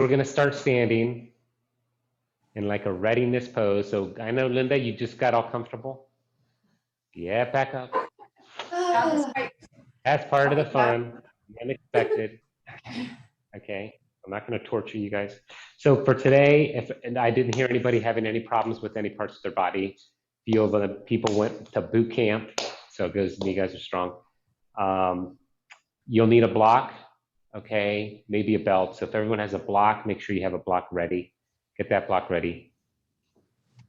We're going to start standing in like a readiness pose. So I know, Linda, you just got all comfortable. Yeah, back up. That's part of the fun, unexpected. Okay, I'm not going to torture you guys. So for today, and I didn't hear anybody having any problems with any parts of their body. Feel the people went to boot camp, so it goes. You guys are strong. You'll need a block, okay, maybe a belt. So if everyone has a block, make sure you have a block ready. Get that block ready.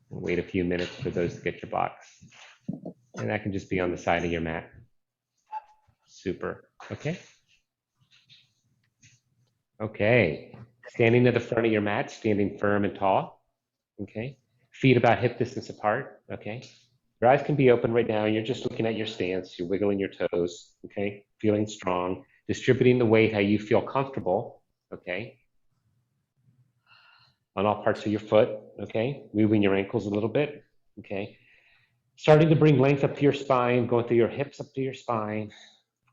Wait a few minutes for those to get your blocks. And that can just be on the side of your mat. Super. Okay. Okay. Standing at the front of your mat, standing firm and tall. Okay. Feet about hip distance apart. Okay. Your eyes can be open right now. You're just looking at your stance. You're wiggling your toes. Okay. Feeling strong. Distributing the weight how you feel comfortable. Okay. On all parts of your foot. Okay. Moving your ankles a little bit. Okay. Starting to bring length up to your spine, going through your hips up to your spine,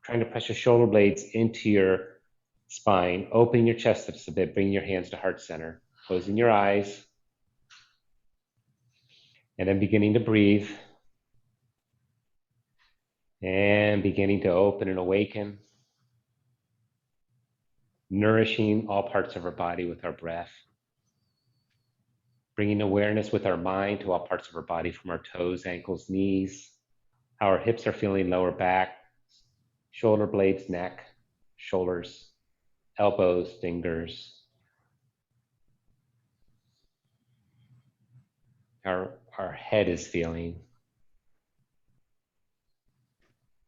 trying to press your shoulder blades into your spine, opening your chest up a bit, bringing your hands to heart center, closing your eyes, and then beginning to breathe, and beginning to open and awaken, nourishing all parts of our body with our breath, bringing awareness with our mind to all parts of our body, from our toes, ankles, knees, how our hips are feeling, lower back, shoulder blades, neck, shoulders, elbows, fingers, our head is feeling,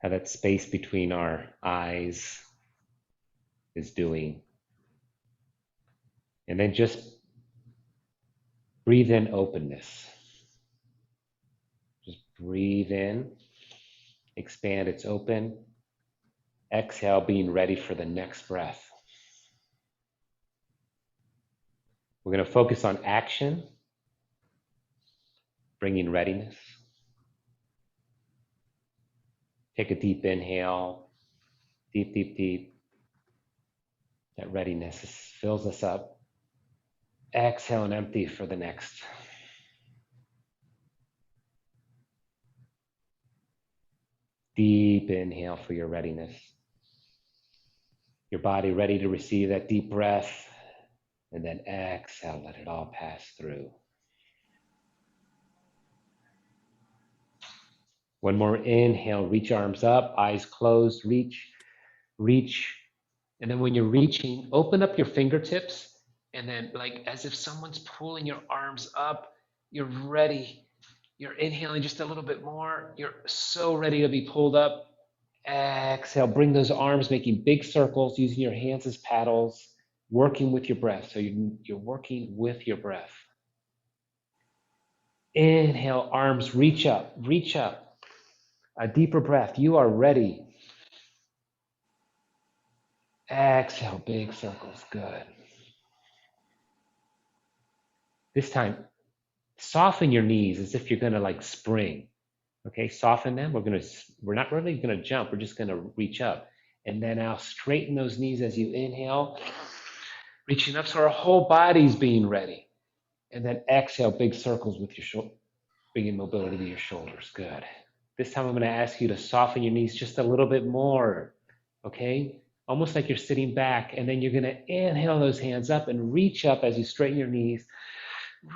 how that space between our eyes is doing. And then just breathe in openness. Just breathe in, expand, it's open. Exhale, being ready for the next breath. We're going to focus on action, bringing readiness. Take a deep inhale, deep, deep, deep. That readiness fills us up. Exhale and empty for the next. Deep inhale for your readiness. Your body ready to receive that deep breath, and then exhale, let it all pass through. One more inhale, reach arms up, eyes closed, reach, reach. And then when you're reaching, open up your fingertips, and then like as if someone's pulling your arms up, you're ready. You're inhaling just a little bit more. You're so ready to be pulled up. Exhale, bring those arms, making big circles, using your hands as paddles, working with your breath. So you're working with your breath. Inhale, arms reach up, reach up. A deeper breath. You are ready. Exhale, big circles. Good. This time, soften your knees as if you're going to like spring. Okay, soften them. We're not really going to jump. We're just going to reach up. And then now straighten those knees as you inhale, reaching up so our whole body's being ready. And then exhale, big circles with your shoulder, bringing mobility to your shoulders. Good. This time I'm going to ask you to soften your knees just a little bit more. Okay? Almost like you're sitting back, and then you're going to inhale those hands up and reach up as you straighten your knees.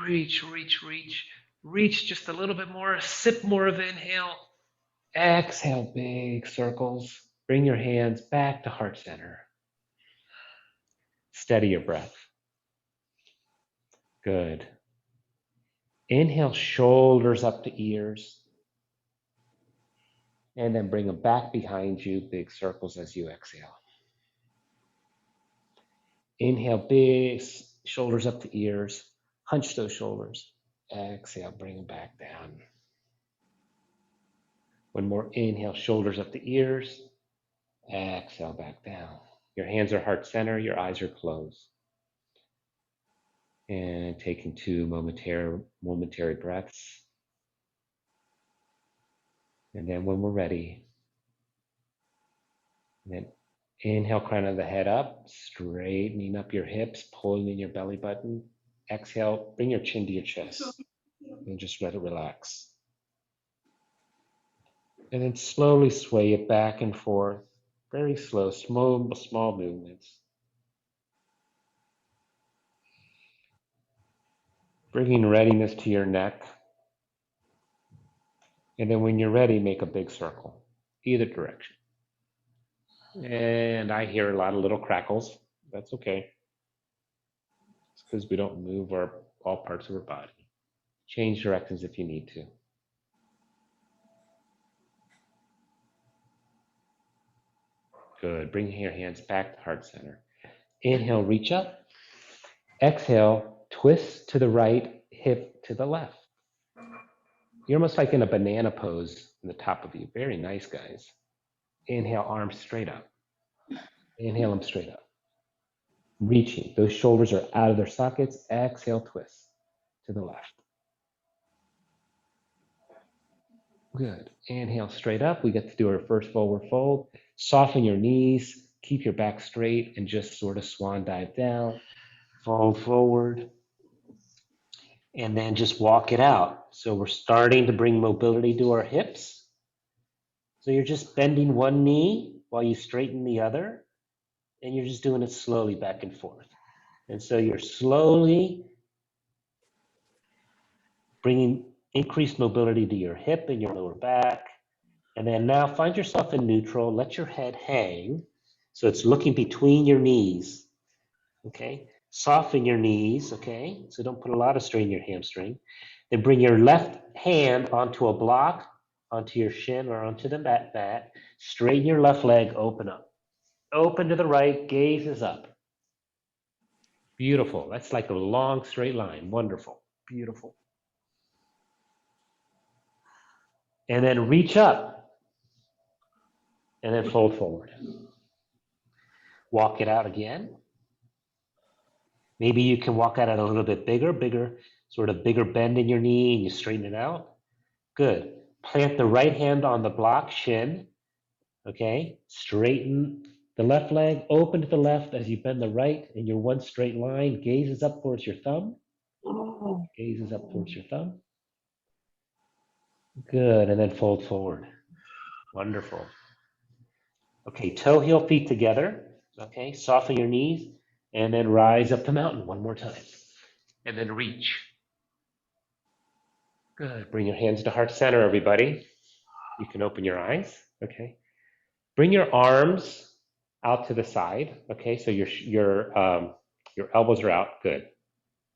Reach, reach, reach. Reach just a little bit more. Sip more of inhale. Exhale, big circles. Bring your hands back to heart center. Steady your breath. Good. Inhale, shoulders up to ears. And then bring them back behind you, big circles as you exhale. Inhale, big shoulders up to ears. Hunch those shoulders. Exhale, bring them back down. One more inhale, shoulders up to ears. Exhale, back down. Your hands are heart center, your eyes are closed. And taking 2 momentary breaths. And then when we're ready, then Inhale, crown of the head up, straightening up your hips, pulling in your belly button. Exhale, bring your chin to your chest and just let it relax. And then slowly sway it back and forth. Very slow, small movements. Bringing readiness to your neck. And then when you're ready, make a big circle, either direction. And I hear a lot of little crackles. That's okay. It's because we don't move all parts of our body. Change directions if you need to. Good. Bring your hands back to heart center. Inhale, reach up. Exhale, twist to the right, hip to the left. You're almost like in a banana pose in the top of you. Very nice, guys. Inhale, arms straight up. Inhale them straight up. Reaching. Those shoulders are out of their sockets. Exhale, twist to the left. Good. Inhale, straight up. We get to do our first forward fold. Soften your knees. Keep your back straight and just sort of swan dive down. Fold forward. And then just walk it out. So we're starting to bring mobility to our hips. So you're just bending one knee while you straighten the other, and you're just doing it slowly back and forth. And so you're slowly bringing increased mobility to your hip and your lower back. And then now find yourself in neutral. Let your head hang. So it's looking between your knees. Okay. Soften your knees. Okay. So don't put a lot of strain in your hamstring. Then bring your left hand onto a block, onto your shin or onto the mat. Straighten your left leg, open up. Open to the right, gaze is up. Beautiful. That's like a long straight line. Wonderful. Beautiful. And then reach up and then fold forward. Walk it out again. Maybe you can walk out a little bit bigger, sort of bigger bend in your knee and you straighten it out. Good. Plant the right hand on the block, shin. Okay. Straighten the left leg, open to the left as you bend the right in your one straight line. Gazes up towards your thumb. Gazes up towards your thumb. Good. And then fold forward. Wonderful. Okay. Toe, heel, feet together. Okay. Soften your knees and then rise up the mountain one more time. And then reach. Good. Bring your hands to heart center, everybody. You can open your eyes. Okay. Bring your arms out to the side. Okay. So your elbows are out. Good.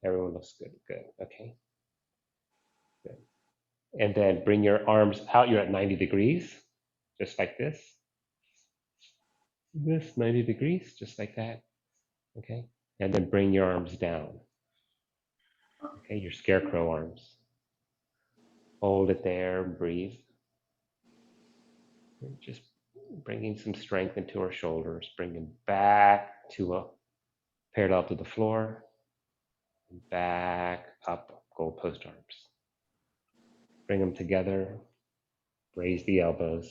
Everyone looks good. Good. Okay. Good. And then bring your arms out. You're at 90 degrees, just like this. This 90 degrees, just like that. Okay. And then bring your arms down. Okay. Your scarecrow arms. Hold it there. Breathe. Just bringing some strength into our shoulders, bringing back to a parallel to the floor, and back up, goalpost arms. Bring them together, raise the elbows.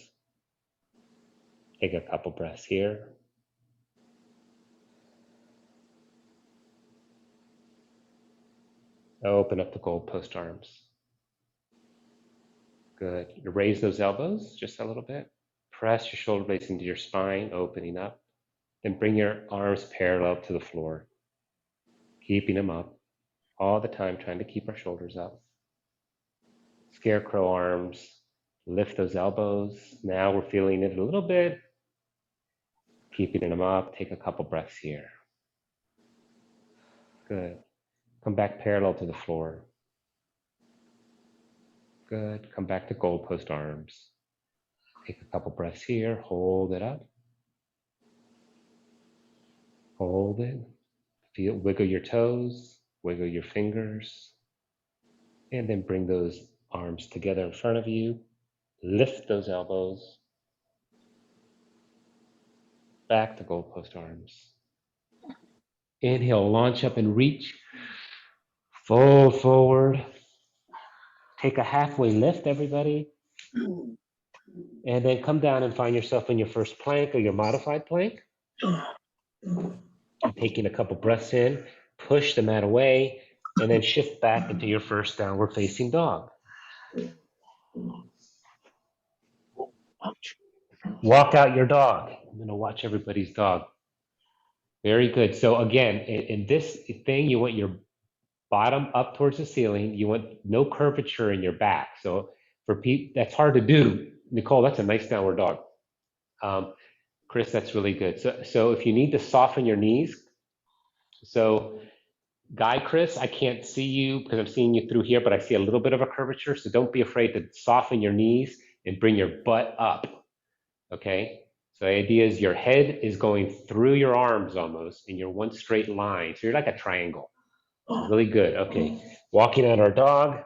Take a couple breaths here. Open up the goalpost arms. Good. Raise those elbows just a little bit. Press your shoulder blades into your spine, opening up. Then bring your arms parallel to the floor, keeping them up all the time, trying to keep our shoulders up. Scarecrow arms, lift those elbows. Now we're feeling it a little bit, keeping them up. Take a couple breaths here. Good. Come back parallel to the floor. Good. Come back to goalpost arms. Take a couple breaths here. Hold it up. Hold it. Feel, wiggle your toes, wiggle your fingers, and then bring those arms together in front of you. Lift those elbows. Back to goalpost arms. Inhale, launch up and reach. Fold forward. Take a halfway lift, everybody. And then come down and find yourself in your first plank or your modified plank. And taking a couple breaths in, push the mat away, and then shift back into your first downward facing dog. Walk out your dog. I'm going to watch everybody's dog. Very good. So again, in this thing, you want your bottom up towards the ceiling. You want no curvature in your back. So for people, that's hard to do. Nicole, that's a nice downward dog. Chris, that's really good. So if you need to soften your knees, so Guy, Chris, I can't see you because I'm seeing you through here, but I see a little bit of a curvature. So don't be afraid to soften your knees and bring your butt up. Okay. So the idea is your head is going through your arms almost in your one straight line. So you're like a triangle. Really good. Okay. Walking out our dog.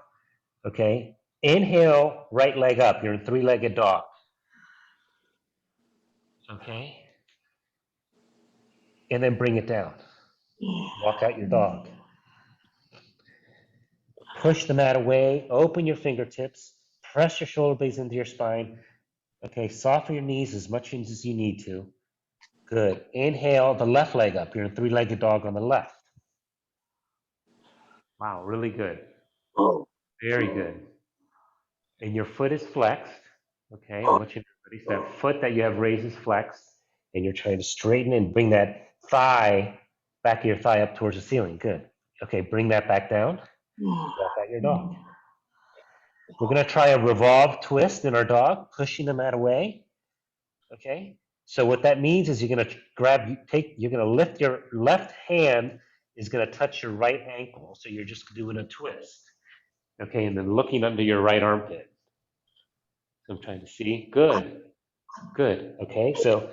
Okay. Inhale, right leg up. You're in three-legged dog. Okay. And then bring it down. Walk out your dog. Push the mat away. Open your fingertips. Press your shoulder blades into your spine. Okay. Soften your knees as much as you need to. Good. Inhale the left leg up. You're in three-legged dog on the left. Wow. Really good. Very good. And your foot is flexed. Okay. I want you to notice that foot that you have raised is flexed. And you're trying to straighten and bring that thigh, back of your thigh up towards the ceiling. Good. Okay. Bring that back down. Walk out your dog. We're going to try a revolve twist in our dog, pushing the mat away. Okay. So what that means is you're going to you're going to lift your left hand is going to touch your right ankle. So you're just doing a twist. Okay. And then looking under your right armpit. So I'm trying to see. Good. Good. Okay. So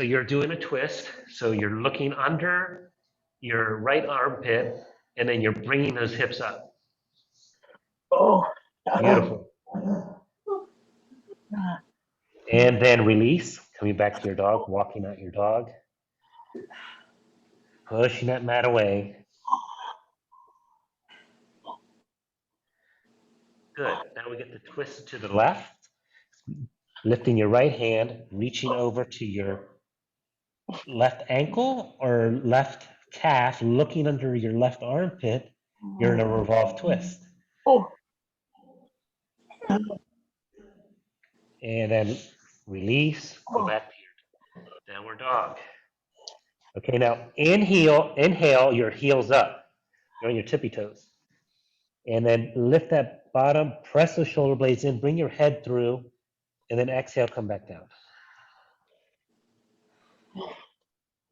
you're doing a twist. So you're looking under your right armpit and then you're bringing those hips up. Beautiful. And then release, coming back to your dog, walking out your dog, pushing that mat away. Good. Now we get the twist to the left, lifting your right hand, reaching over to your left ankle or left calf, looking under your left armpit. You're in a revolve twist. And then release, go back to your downward dog. Okay, now inhale your heels up. You're on your tippy toes. And then lift that bottom, press those shoulder blades in, bring your head through, and then exhale, come back down.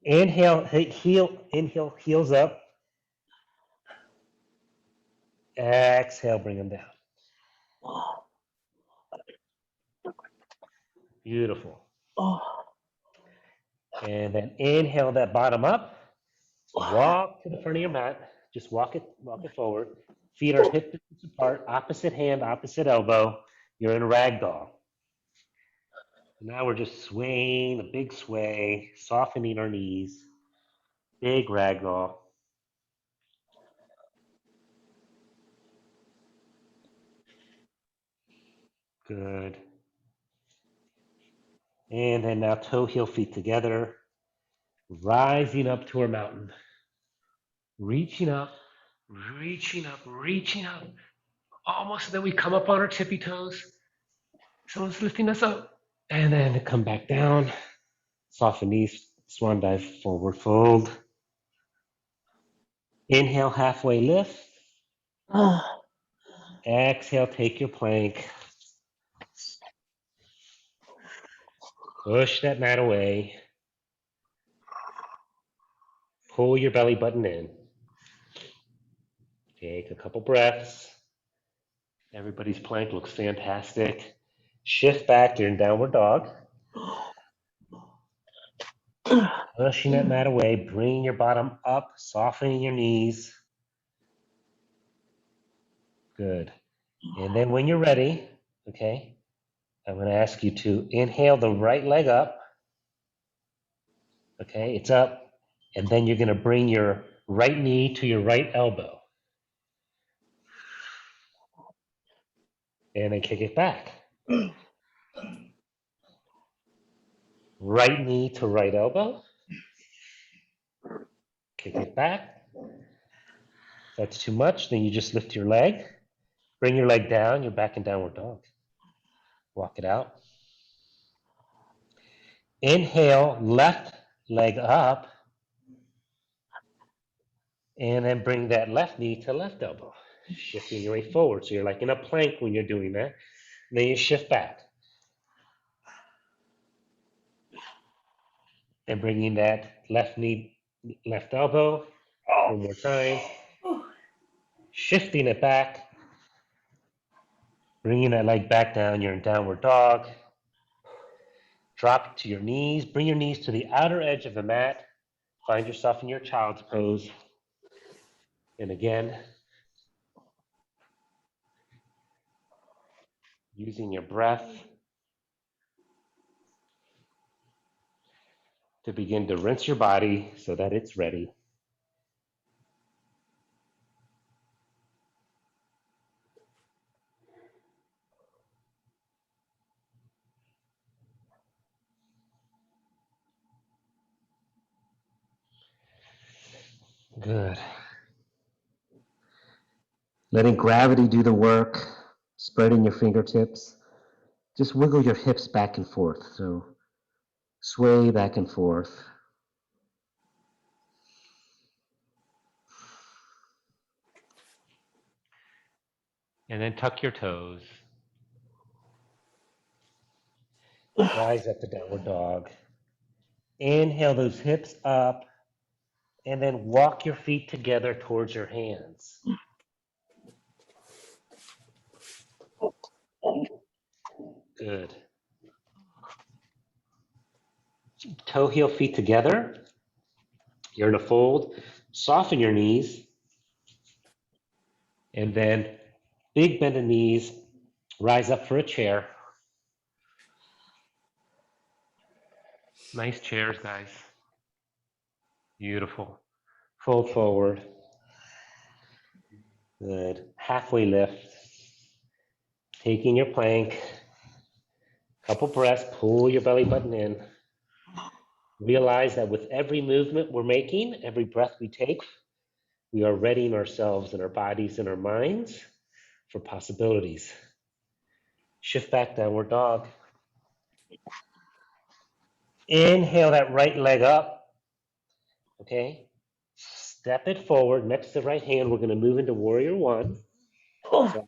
Inhale, heels up. Exhale, bring them down. Beautiful. And then inhale that bottom up. Walk to the front of your mat. Just walk it forward. Feet are hip distance apart, opposite hand, opposite elbow. You're in ragdoll. Now we're just swaying, a big sway, softening our knees. Big ragdoll. Good. And then now toe heel feet together, rising up to our mountain. Reaching up, reaching up, reaching up. Almost then we come up on our tippy toes. Someone's lifting us up. And then come back down. Soften knees, swan dive, forward fold. Inhale, halfway lift. Exhale, take your plank. Push that mat away. Pull your belly button in. Take a couple breaths. Everybody's plank looks fantastic. Shift back, you're in downward dog. Pushing that mat away, bringing your bottom up, softening your knees. Good. And then when you're ready, okay, I'm going to ask you to inhale the right leg up. Okay, it's up. And then you're going to bring your right knee to your right elbow. And then kick it back. Right knee to right elbow. Kick it back. If that's too much, then you just lift your leg. Bring your leg down. You're back in downward dog. Walk it out. Inhale, left leg up. And then bring that left knee to left elbow. Shifting your weight forward. So you're like in a plank when you're doing that. And then you shift back. And bringing that left knee, left elbow. One more time. Shifting it back. Bringing that leg back down. You're in downward dog. Drop to your knees. Bring your knees to the outer edge of the mat. Find yourself in your child's pose. And again, using your breath to begin to rinse your body so that it's ready. Good. Letting gravity do the work, spreading your fingertips. Just wiggle your hips back and forth. So sway back and forth. And then tuck your toes. Rise up to downward dog. Inhale those hips up. And then walk your feet together towards your hands. Good. Toe heel feet together. You're in a fold. Soften your knees. And then big bend of knees. Rise up for a chair. Nice chairs, guys. Beautiful. Fold forward. Good. Halfway lift. Taking your plank. Couple breaths. Pull your belly button in. Realize that with every movement we're making, every breath we take, we are readying ourselves and our bodies and our minds for possibilities. Shift back, downward dog. Inhale that right leg up. Okay. Step it forward. Next to the right hand, we're going to move into warrior one. So I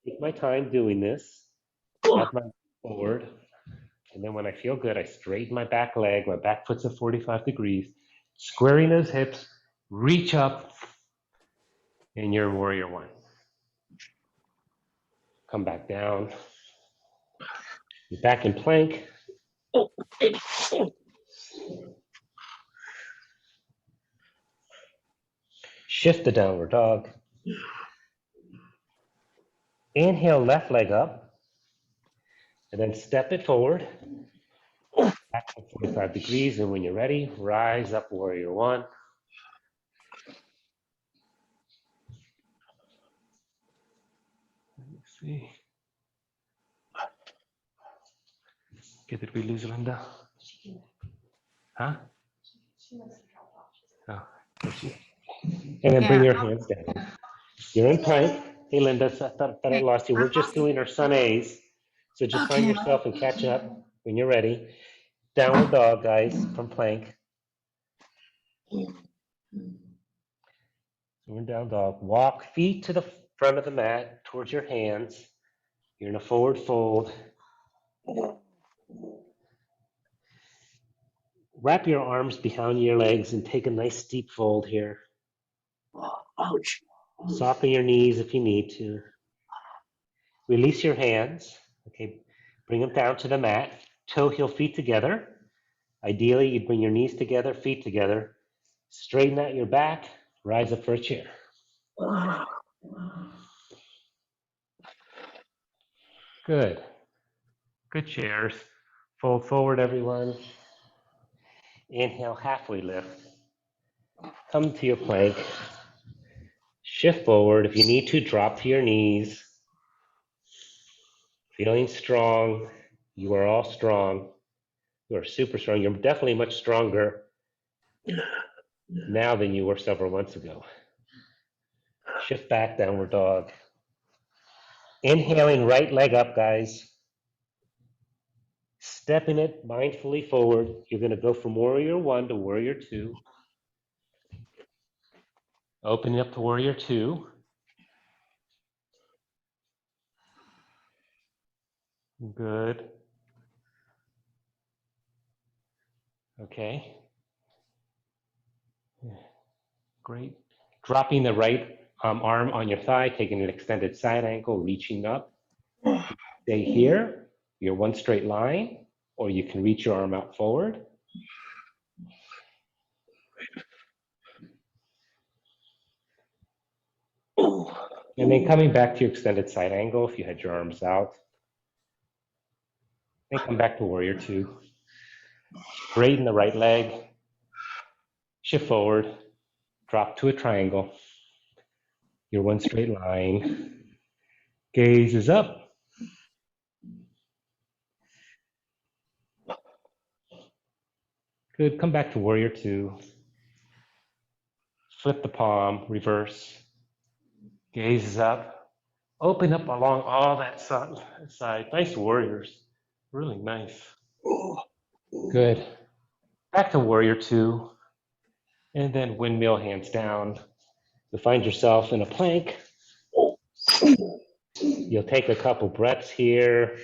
take my time doing this. Have my forward. And then when I feel good, I straighten my back leg. My back foot's at 45 degrees. Squaring those hips. Reach up. And you're warrior one. Come back down. You're back in plank. Shift the downward dog. Inhale, left leg up. And then step it forward. Back to 45 degrees. And when you're ready, rise up, warrior one. Let me see. Did we lose Linda? Huh? Oh, and then bring your hands down. You're in plank. Hey, Linda, I thought I lost you. We're just doing our sun A's. So just find yourself and catch up when you're ready. Downward dog, guys, from plank. We're in down dog. Walk feet to the front of the mat towards your hands. You're in a forward fold. Wrap your arms behind your legs and take a nice deep fold here. Ouch. Soften your knees if you need to. Release your hands. Okay, bring them down to the mat. Toe heel feet together. Ideally, you bring your knees together, feet together. Straighten out your back. Rise up for a chair. Good. Good chairs. Fold forward, everyone. Inhale, halfway lift. Come to your plank. Shift forward. If you need to, drop to your knees. Feeling strong. You are all strong. You are super strong. You're definitely much stronger now than you were several months ago. Shift back, downward dog. Inhaling right leg up, guys. Stepping it mindfully forward. You're going to go from warrior one to warrior two. Opening up to warrior two. Good. Okay. Great. Dropping the right arm on your thigh, taking an extended side angle, reaching up. Stay here. You're one straight line, or you can reach your arm out forward. And then coming back to your extended side angle, if you had your arms out. Then come back to warrior two. Straighten the right leg. Shift forward. Drop to a triangle. Your one straight line. Gaze is up. Good. Come back to warrior two. Flip the palm, reverse. Gaze is up. Open up along all that side. Nice warriors. Really nice. Good. Back to warrior two. And then windmill, hands down. You'll find yourself in a plank. You'll take a couple breaths here,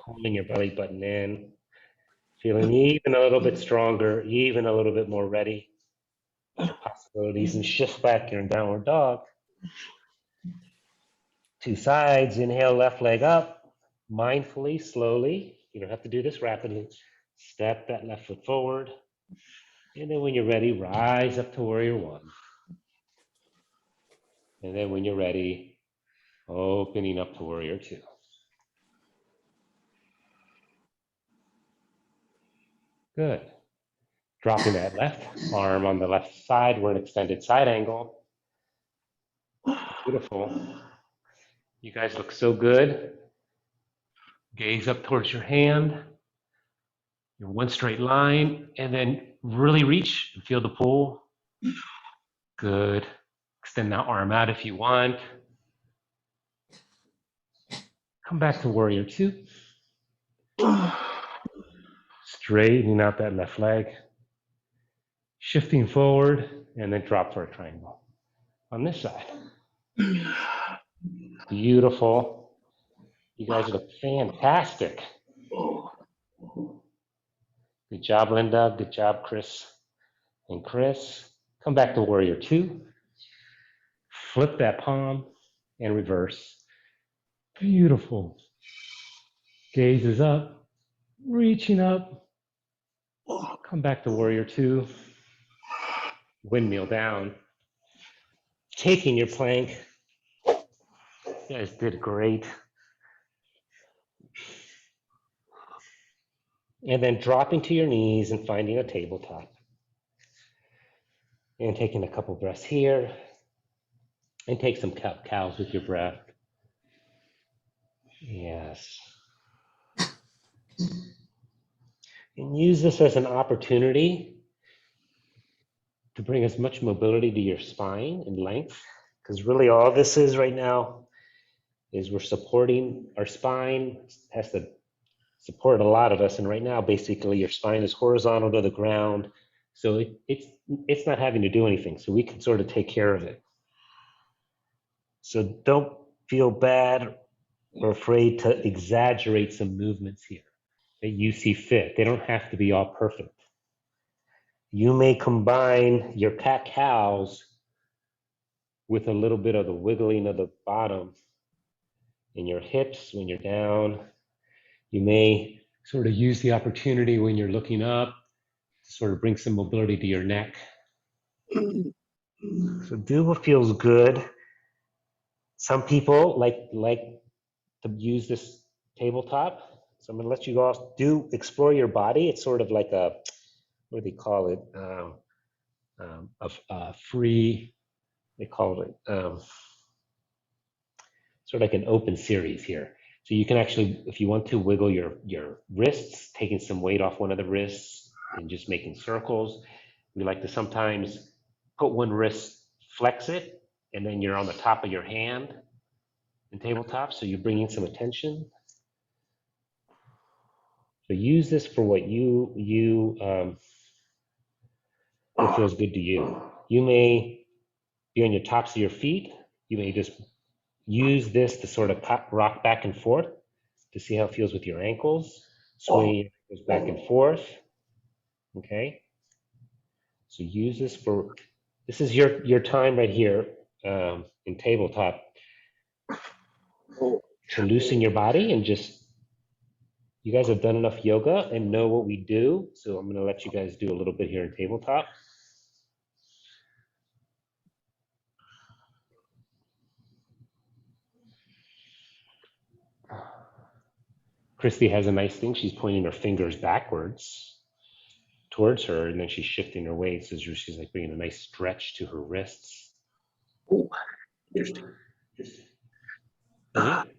holding your belly button in, feeling even a little bit stronger, even a little bit more ready for possibilities, and shift back your downward dog. Two sides, inhale, left leg up, mindfully, slowly. You don't have to do this rapidly. Step that left foot forward. And then when you're ready, rise up to warrior one. And then when you're ready, opening up to warrior two. Good. Dropping that left arm on the left side. We're an extended side angle. Beautiful. You guys look so good. Gaze up towards your hand. Your one straight line. And then really reach and feel the pull. Good. Extend that arm out if you want. Come back to warrior two. Straightening out that left leg. Shifting forward and then drop for a triangle on this side. Beautiful. You guys look fantastic. Good job, Linda. Good job, Chris and Chris. Come back to warrior two. Flip that palm and reverse. Beautiful. Gaze is up, reaching up. Come back to warrior two. Windmill down. Taking your plank. You guys did great. And then dropping to your knees and finding a tabletop. And taking a couple breaths here. And take some cows with your breath. Yes. And use this as an opportunity to bring as much mobility to your spine and length, because really all this is right now is we're supporting our spine, has to support a lot of us. And right now, basically your spine is horizontal to the ground. So it's not having to do anything. So we can sort of take care of it. So don't feel bad or afraid to exaggerate some movements here that you see fit. They don't have to be all perfect. You may combine your cat-cows with a little bit of the wiggling of the bottom in your hips when you're down. You may sort of use the opportunity when you're looking up to sort of bring some mobility to your neck. So do what feels good. Some people like to use this tabletop. So I'm gonna let you all explore your body. It's sort of like a, what do they call it? A free, they call it sort of like an open series here. So you can actually, if you want to, wiggle your wrists, taking some weight off one of the wrists and just making circles. We like to sometimes put one wrist, flex it, and then you're on the top of your hand in tabletop, so you're bringing some attention. So use this for what what feels good to you. You may be on your tops of your feet. You may just use this to sort of rock back and forth to see how it feels with your ankles. Swing your ankles back and forth. Okay. So use this for, this is your time right here in tabletop to loosen your body and just, you guys have done enough yoga and know what we do. So I'm going to let you guys do a little bit here in tabletop. Christy has a nice thing. She's pointing her fingers backwards towards her, and then she's shifting her weight. So she's like bringing a nice stretch to her wrists. Oh, interesting. Mm-hmm.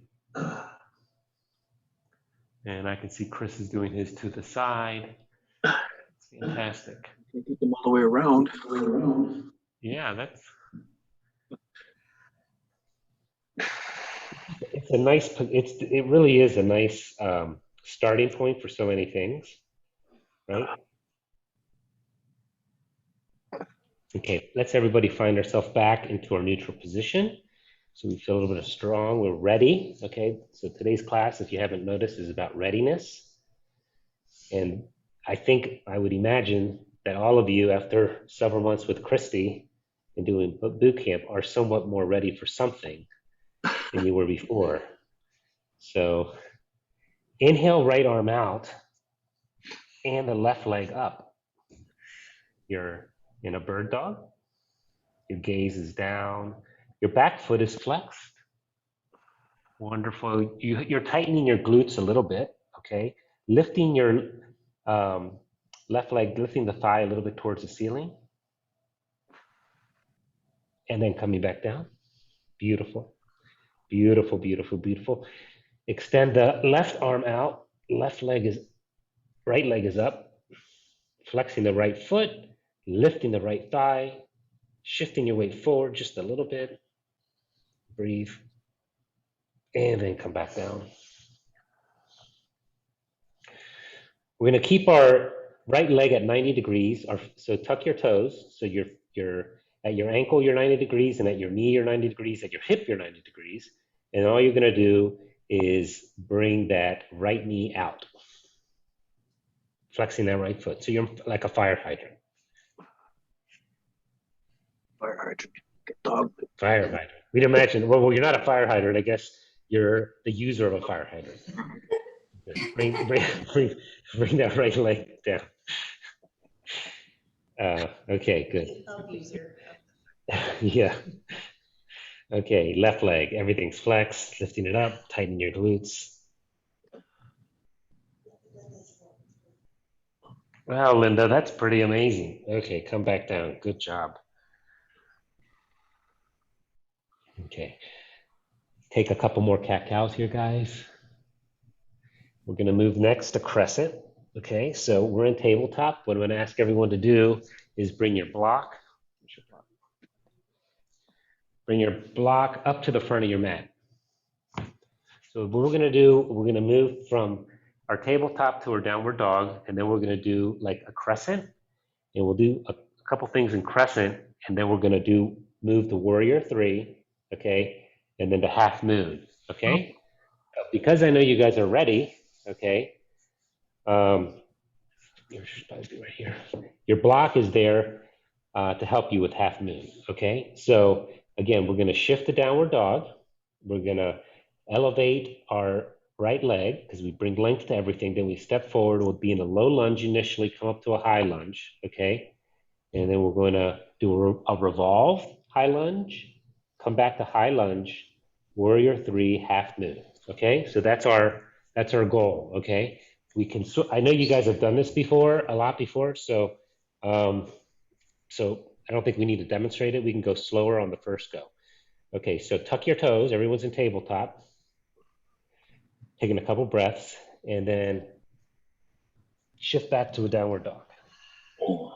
And I can see Chris is doing his to the side. It's fantastic. Can't get them all the way around. Yeah, it's a nice, it really is a nice starting point for so many things, right? Okay, let's everybody find ourselves back into our neutral position. So we feel a little bit of strong, we're ready. Okay, so today's class, if you haven't noticed, is about readiness. And I think, I would imagine that all of you, after several months with Christy and doing boot camp, are somewhat more ready for something than you were before. So inhale, right arm out and the left leg up. You're in a bird dog. Your gaze is down. Your back foot is flexed. Wonderful. You're tightening your glutes a little bit, okay? Lifting your left leg, lifting the thigh a little bit towards the ceiling. And then coming back down. Beautiful. Beautiful, beautiful, beautiful. Extend the left arm out. Right leg is up. Flexing the right foot, lifting the right thigh, shifting your weight forward just a little bit. Breathe. And then come back down. We're going to keep our right leg at 90 degrees. So tuck your toes. So you're at your ankle, you're 90 degrees, and at your knee, you're 90 degrees, at your hip, you're 90 degrees. And all you're going to do is bring that right knee out, flexing that right foot. So you're like a fire hydrant. Fire hydrant. Dog. Fire hydrant. We'd imagine, well, you're not a fire hydrant. I guess you're the user of a fire hydrant. Bring that right leg down. Okay, good. Yeah. Okay, left leg, everything's flexed, lifting it up, tighten your glutes. Wow, Linda, that's pretty amazing. Okay, come back down. Good job. Okay. Take a couple more cat-cows here, guys. We're going to move next to crescent. Okay, so we're in tabletop. What I'm going to ask everyone to do is bring your block. Bring your block up to the front of your mat. So what we're going to do, we're going to move from our tabletop to our downward dog, and then we're going to do like a crescent, and we'll do a couple things in crescent, and then we're going to move to warrior 3, okay, and then to half moon, okay? Because I know you guys are ready, okay, right here. Your block is there to help you with half moon, okay? So again, we're going to shift to downward dog. We're going to elevate our right leg because we bring length to everything. Then we step forward. We'll be in a low lunge initially, come up to a high lunge, okay? And then we're going to do a revolve, high lunge, come back to high lunge, warrior 3, half moon, okay? So that's our goal, okay? I know you guys have done this before, a lot before, so I don't think we need to demonstrate it. We can go slower on the first go. Okay, so tuck your toes. Everyone's in tabletop. taking a couple breaths, and then shift back to a downward dog. Oh,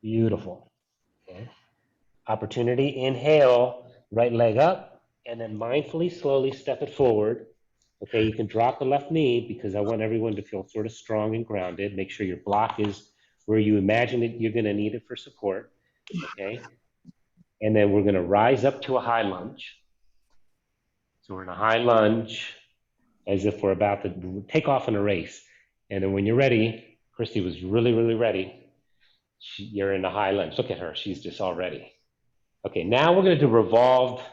Beautiful. Okay. Opportunity, inhale, right leg up, and then mindfully, slowly step it forward. Okay, you can drop the left knee because I want everyone to feel sort of strong and grounded. Make sure your block is where you imagine that you're going to need it for support. Okay, and then we're going to rise up to a high lunge. So we're in a high lunge as if we're about to take off in a race. And then when you're ready, Christy was really, really ready. You're in a high lunge. Look at her. She's just all ready. Okay, now we're going to do revolved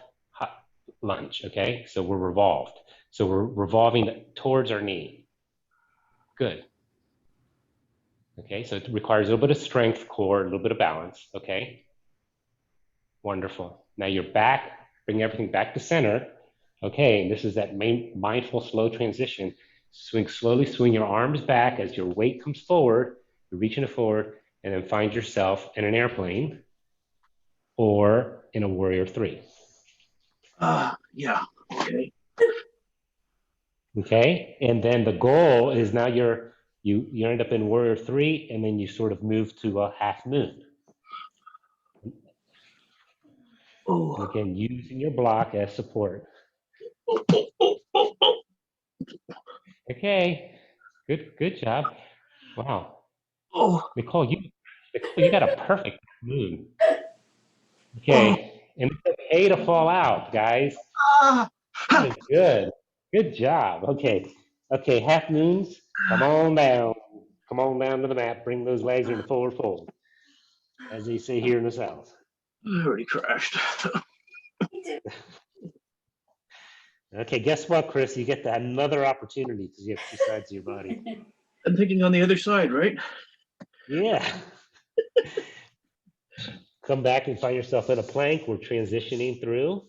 lunge. Okay, so we're revolved. So we're revolving towards our knee. Good. Okay, so it requires a little bit of strength, core, a little bit of balance. Okay, wonderful. Now you're back, bring everything back to center. Okay, and this is that mindful, slow transition. Slowly swing your arms back as your weight comes forward. You're reaching it forward, and then find yourself in an airplane or in a warrior three. yeah. Okay. Okay, and then the goal is now you end up in warrior three, and then you sort of move to a half moon. Oh. And again, using your block as support. Okay, good job. Wow, Oh. Nicole, you got a perfect moon. Oh. Okay, and it's okay to fall out, guys. Ah. That is good. Good job. Okay, half moons. Come on down. Come on down to the mat. Bring those legs into forward fold, as they say here in the South. I already crashed. Okay, guess what, Chris? You get another opportunity because you have two sides of your body. I'm thinking on the other side, right? Yeah. Come back and find yourself in a plank. We're transitioning through.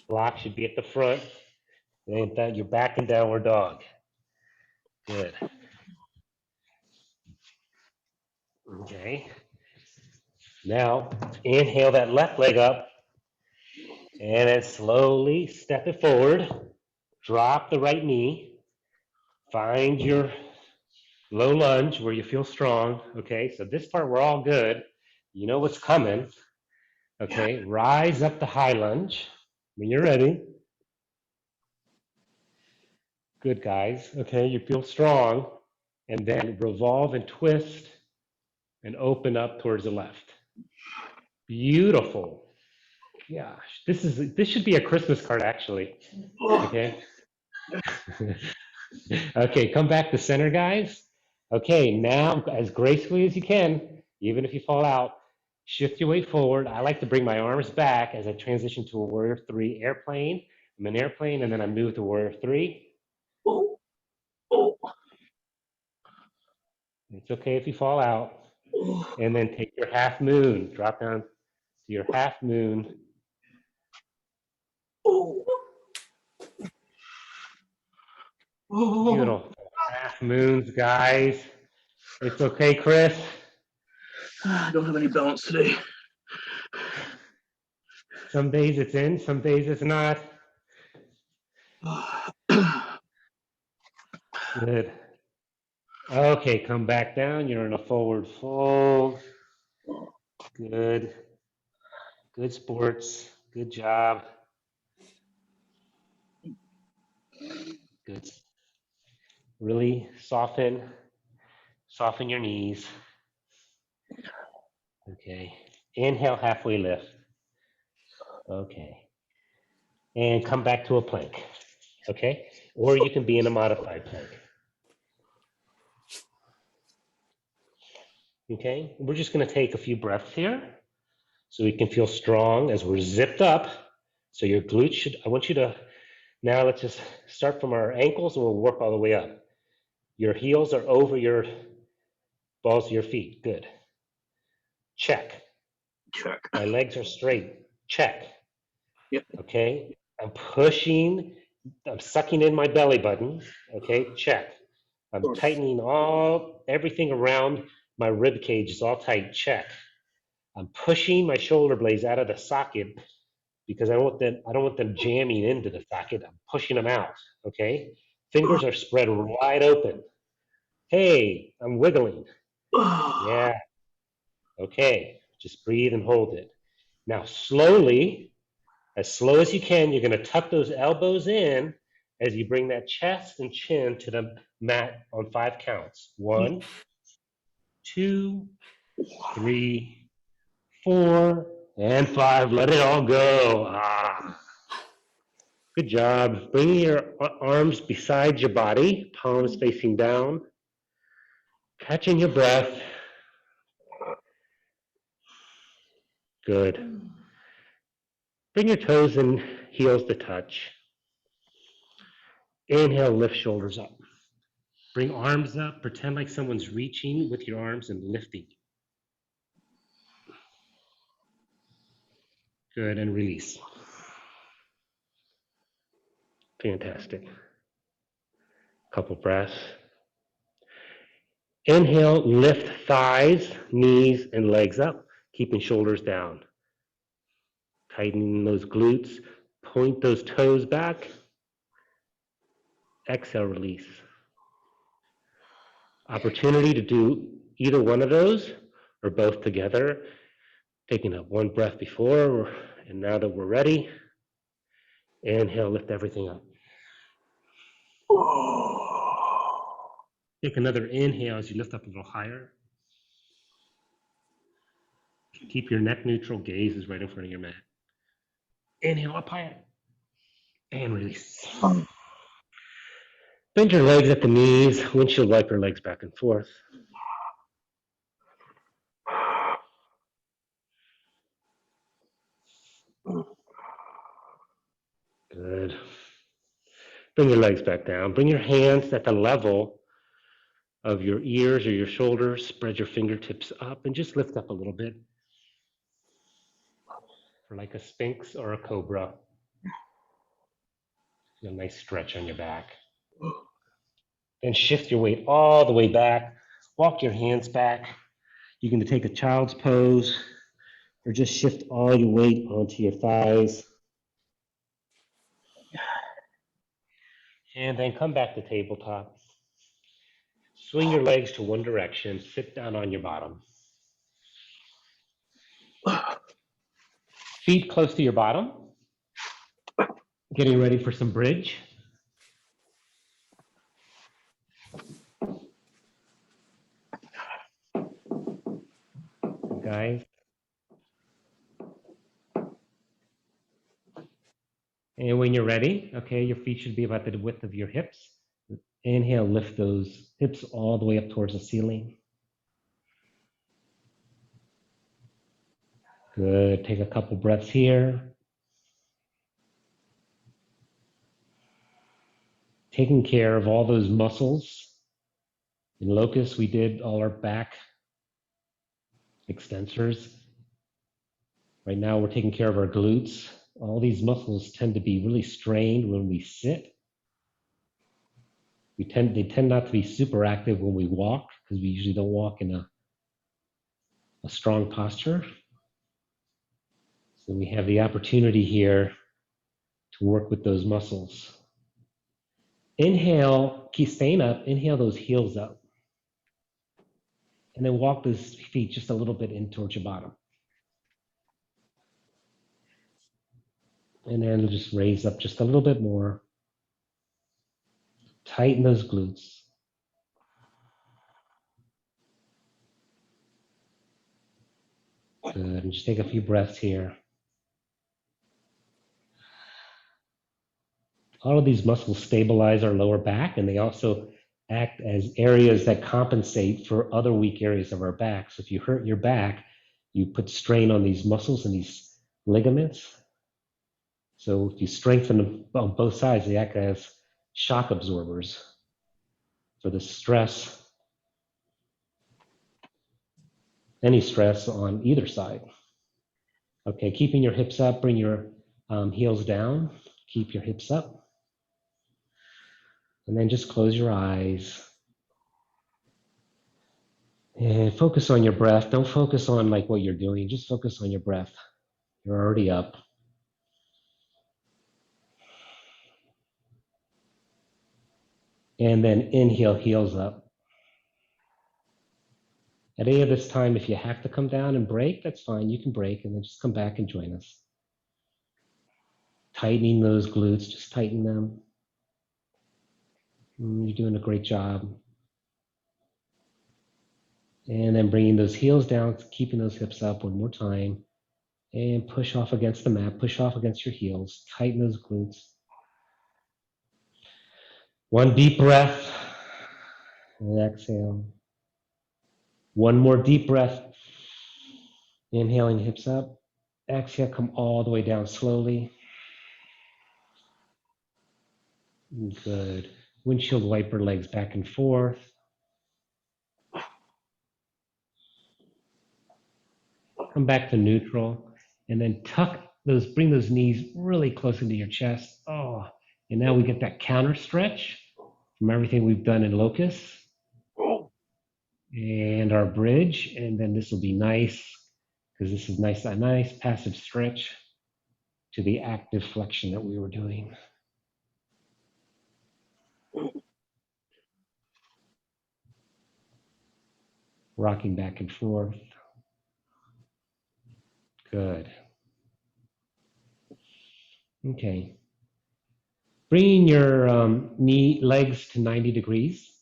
Block should be at the front. And then you're back in downward dog. Good. Okay. Now, inhale that left leg up and then slowly step it forward. Drop the right knee. Find your low lunge where you feel strong. Okay, so this part we're all good. You know what's coming. Okay, rise up the high lunge when you're ready. Good, guys. Okay, you feel strong. And then revolve and twist and open up towards the left. Beautiful. Gosh, this should be a Christmas card actually. Okay. Okay, come back to center, guys. Okay, now as gracefully as you can, even if you fall out, shift your weight forward. I like to bring my arms back as I transition to a warrior three airplane. I'm an airplane and then I move to warrior three. Oh. Oh. It's okay if you fall out. Oh. And then take your half moon, drop down to your half moon. Oh. Oh. Beautiful. Half moons, guys. It's okay, Chris. I don't have any balance today. Some days it's in, some days it's not. Good. Okay, come back down. You're in a forward fold. Good. Good sports. Good job. Good. Really soften your knees. Okay. Inhale, halfway lift. Okay. And come back to a plank. Okay. Or you can be in a modified plank. Okay. We're just going to take a few breaths here so we can feel strong as we're zipped up. So your glutes should, I want you to, now let's just start from our ankles and we'll work all the way up. Your heels are over your balls of your feet. Good. Check. Check. My legs are straight. Check. Yep. Okay. I'm pushing, I'm sucking in my belly button. Okay. Check. I'm tightening everything around my rib cage is all tight. Check. I'm pushing my shoulder blades out of the socket because I don't want them jamming into the socket. I'm pushing them out. Okay, fingers are spread wide open. Hey, I'm wiggling. Yeah. Okay. Just breathe and hold it. Now slowly, as slow as you can, you're going to tuck those elbows in as you bring that chest and chin to the mat on 5 counts. 1, 2, 3, 4, and 5. Let it all go. Good job. Bring your arms beside your body, palms facing down, catching your breath. Good. Bring your toes and heels to touch. Inhale, lift shoulders up. Bring arms up. Pretend like someone's reaching with your arms and lifting. Good, and release. Fantastic. Couple breaths. Inhale, lift thighs, knees, and legs up, keeping shoulders down. Tightening those glutes. Point those toes back. Exhale, release. Opportunity to do either one of those or both together. Taking up one breath before, and now that we're ready, inhale, lift everything up. Take another inhale as you lift up a little higher. Keep your neck neutral, gaze is right in front of your mat. Inhale up higher, and release. Bend your legs at the knees, windshield wiper legs back and forth. Good. Bring your legs back down. Bring your hands at the level of your ears or your shoulders. Spread your fingertips up and just lift up a little bit for like a sphinx or a cobra. Feel a nice stretch on your back. Then shift your weight all the way back. Walk your hands back. You can take a child's pose or just shift all your weight onto your thighs. And then come back to tabletop. Swing your legs to one direction. Sit down on your bottom. Feet close to your bottom. Getting ready for some bridge. Guys. And when you're ready, okay, your feet should be about the width of your hips. Inhale, lift those hips all the way up towards the ceiling. Good. Take a couple breaths here. Taking care of all those muscles. In locust, we did all our back extensors. Right now, we're taking care of our glutes. All these muscles tend to be really strained when we sit. They tend not to be super active when we walk because we usually don't walk in a strong posture. So we have the opportunity here to work with those muscles. Inhale, keep staying up. Inhale those heels up. And then walk those feet just a little bit in towards your bottom. And then just raise up just a little bit more. Tighten those glutes. Good. And just take a few breaths here. All of these muscles stabilize our lower back, and they also act as areas that compensate for other weak areas of our back. So if you hurt your back, you put strain on these muscles and these ligaments. So if you strengthen them on both sides, they act as shock absorbers for the stress, any stress on either side. Okay, keeping your hips up, bring your heels down, keep your hips up. And then just close your eyes. And focus on your breath. Don't focus on like what you're doing. Just focus on your breath. You're already up. And then inhale, heels up. At any of this time, if you have to come down and break, that's fine. You can break and then just come back and join us. Tightening those glutes, just tighten them. You're doing a great job. And then bringing those heels down, keeping those hips up one more time. And push off against the mat, push off against your heels. Tighten those glutes. One deep breath. And exhale. One more deep breath. Inhaling, hips up. Exhale, come all the way down slowly. Good. Windshield wiper legs back and forth. Come back to neutral. And then bring those knees really close into your chest. Oh, and now we get that counter stretch from everything we've done in locust. And our bridge. And then this will be nice, because this is a nice passive stretch to the active flexion that we were doing. Rocking back and forth. Good. Okay. Bringing your legs to 90 degrees,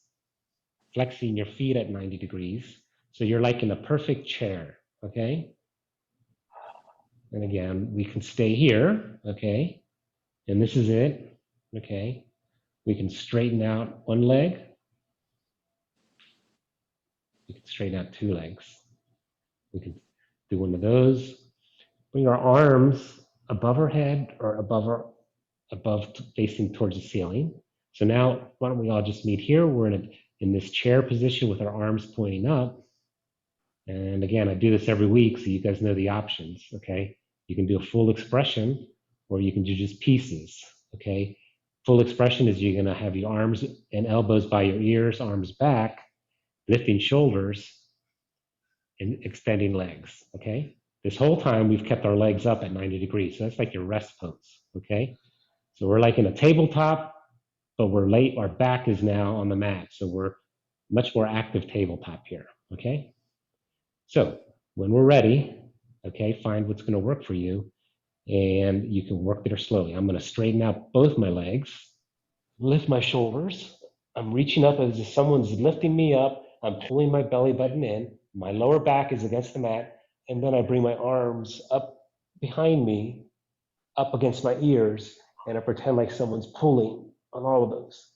flexing your feet at 90 degrees. So you're like in a perfect chair, okay? And again, we can stay here, okay? And this is it, okay? We can straighten out one leg. We can straighten out two legs. We can do one of those. Bring our arms above our head or above facing towards the ceiling. So now, why don't we all just meet here? We're in this chair position with our arms pointing up. And again, I do this every week, so you guys know the options, okay? You can do a full expression, or you can do just pieces, okay? Full expression is you're gonna have your arms and elbows by your ears, arms back, lifting shoulders, and extending legs, okay? This whole time, we've kept our legs up at 90 degrees, so that's like your rest pose, okay? So we're like in a tabletop, but our back is now on the mat, so we're much more active tabletop here, okay? So when we're ready, okay, find what's gonna work for you, and you can work there slowly. I'm gonna straighten out both my legs, lift my shoulders. I'm reaching up as if someone's lifting me up. I'm pulling my belly button in. My lower back is against the mat, and then I bring my arms up behind me, up against my ears, and I pretend like someone's pulling on all of those,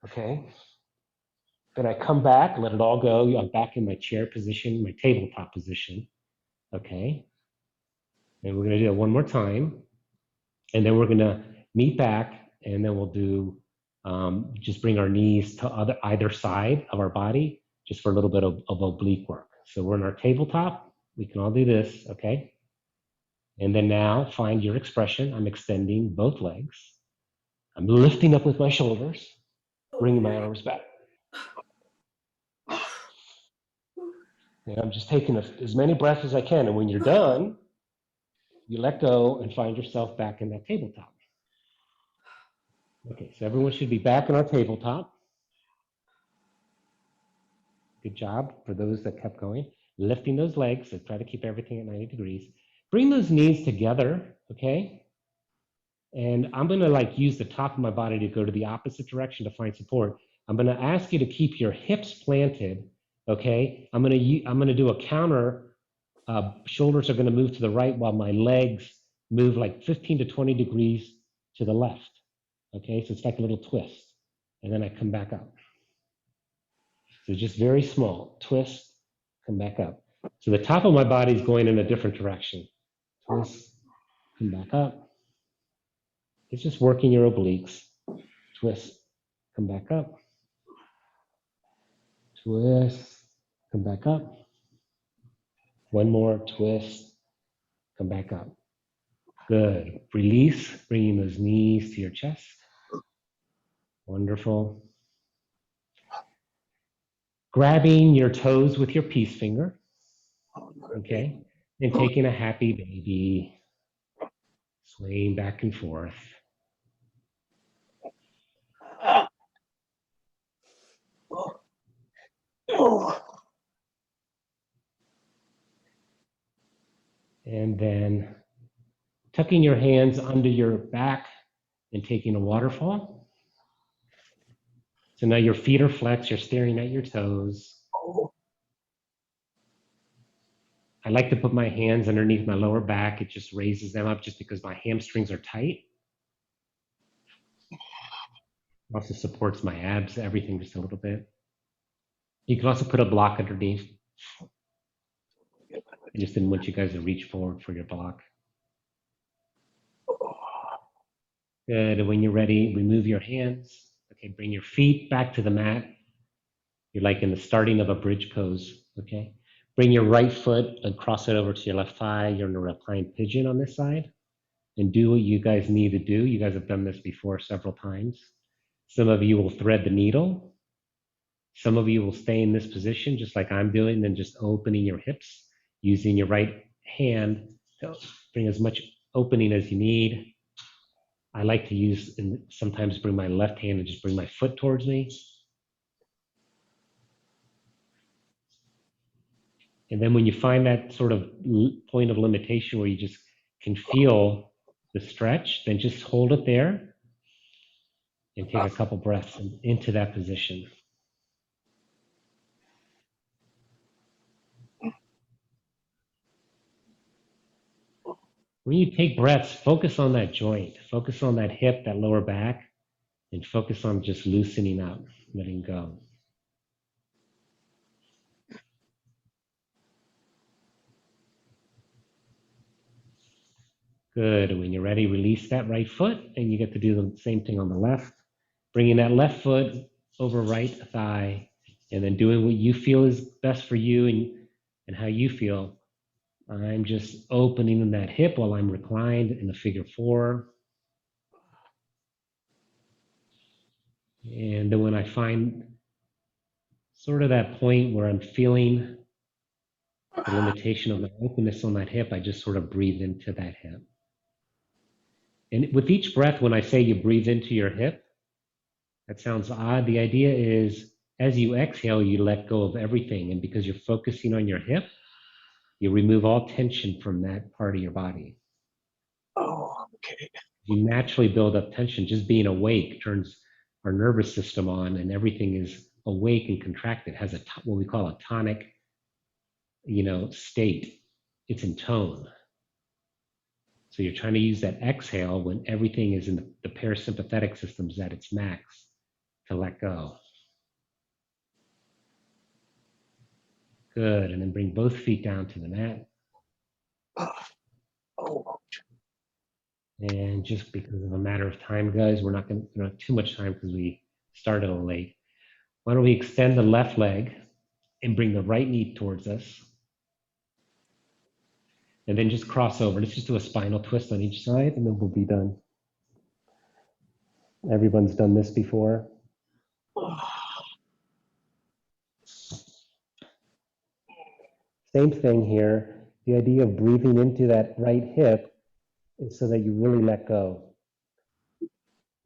okay? Then I come back, let it all go. I'm back in my chair position, my tabletop position, okay? And we're gonna do it one more time. And then we're gonna meet back, and then we'll do, just bring our knees to either side of our body, just for a little bit of oblique work. So we're in our tabletop. We can all do this, okay? And then now find your expression. I'm extending both legs. I'm lifting up with my shoulders, bringing my arms back. And I'm just taking as many breaths as I can. And when you're done, you let go and find yourself back in that tabletop. Okay, so everyone should be back in our tabletop. Good job for those that kept going. Lifting those legs, so try to keep everything at 90 degrees. Bring those knees together, okay? And I'm gonna like use the top of my body to go to the opposite direction to find support. I'm gonna ask you to keep your hips planted, okay? I'm gonna do a counter. Shoulders are gonna move to the right while my legs move like 15 to 20 degrees to the left, okay? So it's like a little twist. And then I come back up. So just very small, twist, come back up. So the top of my body is going in a different direction. Twist, come back up. It's just working your obliques. Twist, come back up. Twist, come back up. One more, twist, come back up. Good. Release, bringing those knees to your chest. Wonderful. Grabbing your toes with your peace finger. Okay. And taking a happy baby. Swaying back and forth. Oh. And then tucking your hands under your back and taking a waterfall. So now your feet are flexed, you're staring at your toes. Oh. I like to put my hands underneath my lower back. It just raises them up just because my hamstrings are tight. Also supports my abs, everything just a little bit. You can also put a block underneath. I just didn't want you guys to reach forward for your block. Good. And when you're ready, remove your hands. Okay, bring your feet back to the mat. You're like in the starting of a bridge pose. Okay. Bring your right foot and cross it over to your left thigh. You're in a reclined pigeon on this side. And do what you guys need to do. You guys have done this before several times. Some of you will thread the needle. Some of you will stay in this position, just like I'm doing, and just opening your hips, using your right hand to bring as much opening as you need. I like to use and sometimes bring my left hand and just bring my foot towards me. And then when you find that sort of point of limitation where you just can feel the stretch, then just hold it there and take a couple breaths into that position. When you take breaths, focus on that joint, focus on that hip, that lower back, and focus on just loosening up, letting go. Good. When you're ready, release that right foot, and you get to do the same thing on the left. Bringing that left foot over right thigh, and then doing what you feel is best for you and how you feel. I'm just opening that hip while I'm reclined in the figure four. And then when I find sort of that point where I'm feeling the limitation of my openness on that hip, I just sort of breathe into that hip. And with each breath, when I say you breathe into your hip, that sounds odd. The idea is as you exhale, you let go of everything. And because you're focusing on your hip, you remove all tension from that part of your body. Oh, okay. You naturally build up tension. Just being awake turns our nervous system on, and everything is awake and contracted. It has what we call a tonic, state. It's in tone. So you're trying to use that exhale when everything is in the parasympathetic system's at its max to let go. Good. And then bring both feet down to the mat. Oh. And just because of a matter of time, guys, we're not going to have too much time because we started a little late. Why don't we extend the left leg and bring the right knee towards us. And then just cross over. Let's just do a spinal twist on each side and then we'll be done. Everyone's done this before. Same thing here. The idea of breathing into that right hip is so that you really let go.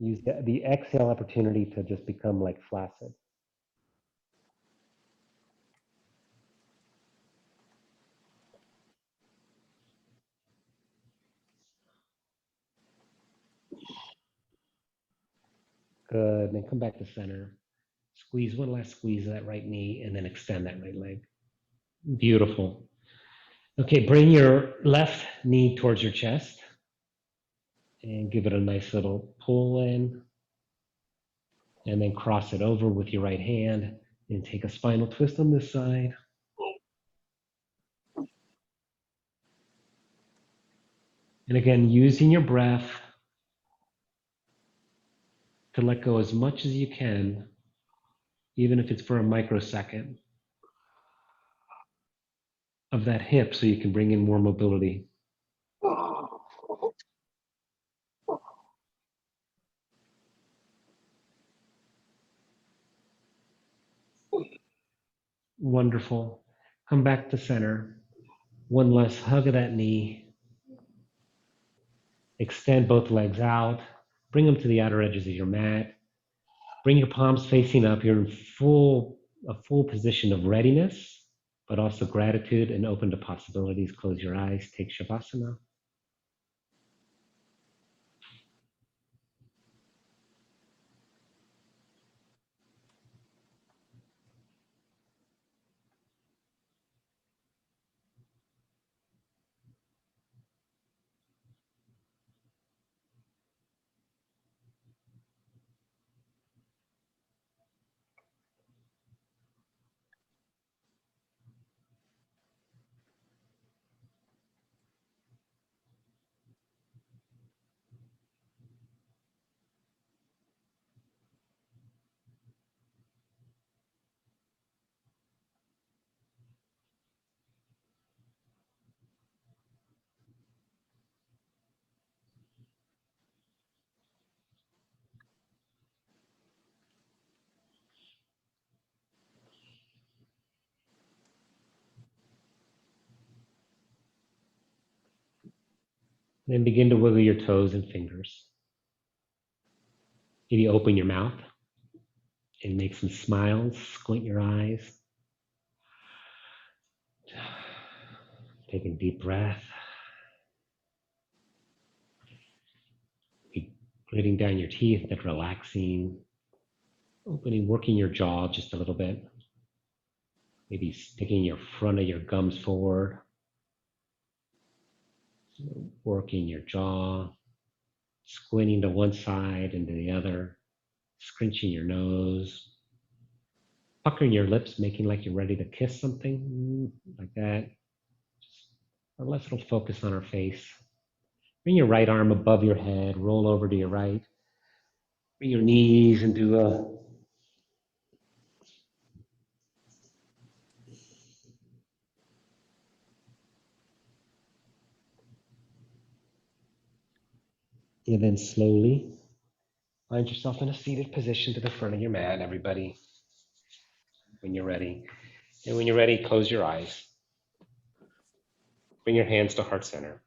Use the exhale opportunity to just become like flaccid. Good. Then come back to center. Squeeze one last squeeze of that right knee and then extend that right leg. Beautiful. Okay, bring your left knee towards your chest and give it a nice little pull in. And then cross it over with your right hand and take a spinal twist on this side. And again, using your breath to let go as much as you can, even if it's for a microsecond, of that hip so you can bring in more mobility. Wonderful. Come back to center. One last hug of that knee. Extend both legs out. Bring them to the outer edges of your mat. Bring your palms facing up. You're in full a full position of readiness, but also gratitude and open to possibilities. Close your eyes, take Shavasana. Then begin to wiggle your toes and fingers. Maybe open your mouth and make some smiles, squint your eyes. Take a deep breath. Be gritting down your teeth, but relaxing, opening, working your jaw just a little bit. Maybe sticking your front of your gums forward, working your jaw, squinting to one side and to the other, scrunching your nose, puckering your lips, making like you're ready to kiss something, like that. Just a less little focus on our face. Bring your right arm above your head, roll over to your right. Bring your knees and do a and then slowly find yourself in a seated position to the front of your mat, everybody, when you're ready. And when you're ready, close your eyes. Bring your hands to heart center.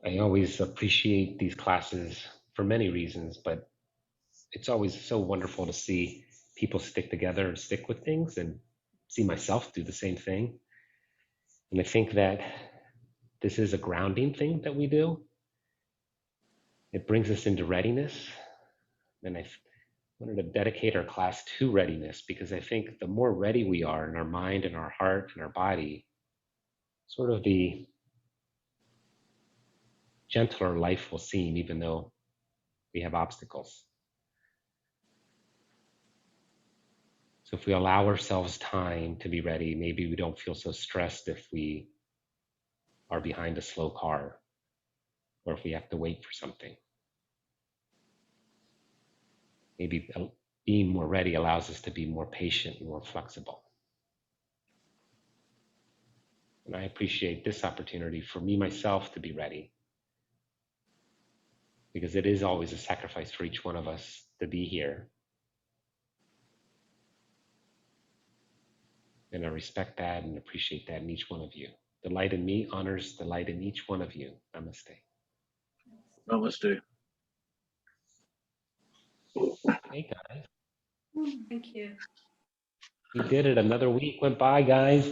I always appreciate these classes for many reasons, but it's always so wonderful to see people stick together and stick with things and see myself do the same thing. And I think that this is a grounding thing that we do. It brings us into readiness. And I wanted to dedicate our class to readiness because I think the more ready we are in our mind and our heart and our body, sort of the gentler life will seem, even though we have obstacles. So if we allow ourselves time to be ready, maybe we don't feel so stressed if we are behind a slow car or if we have to wait for something. Maybe being more ready allows us to be more patient and more flexible. And I appreciate this opportunity for me myself to be ready because it is always a sacrifice for each one of us to be here. And I respect that and appreciate that in each one of you. The light in me honors the light in each one of you. Namaste. Namaste. Hey guys, Thank you. we did it. Another week went by, guys.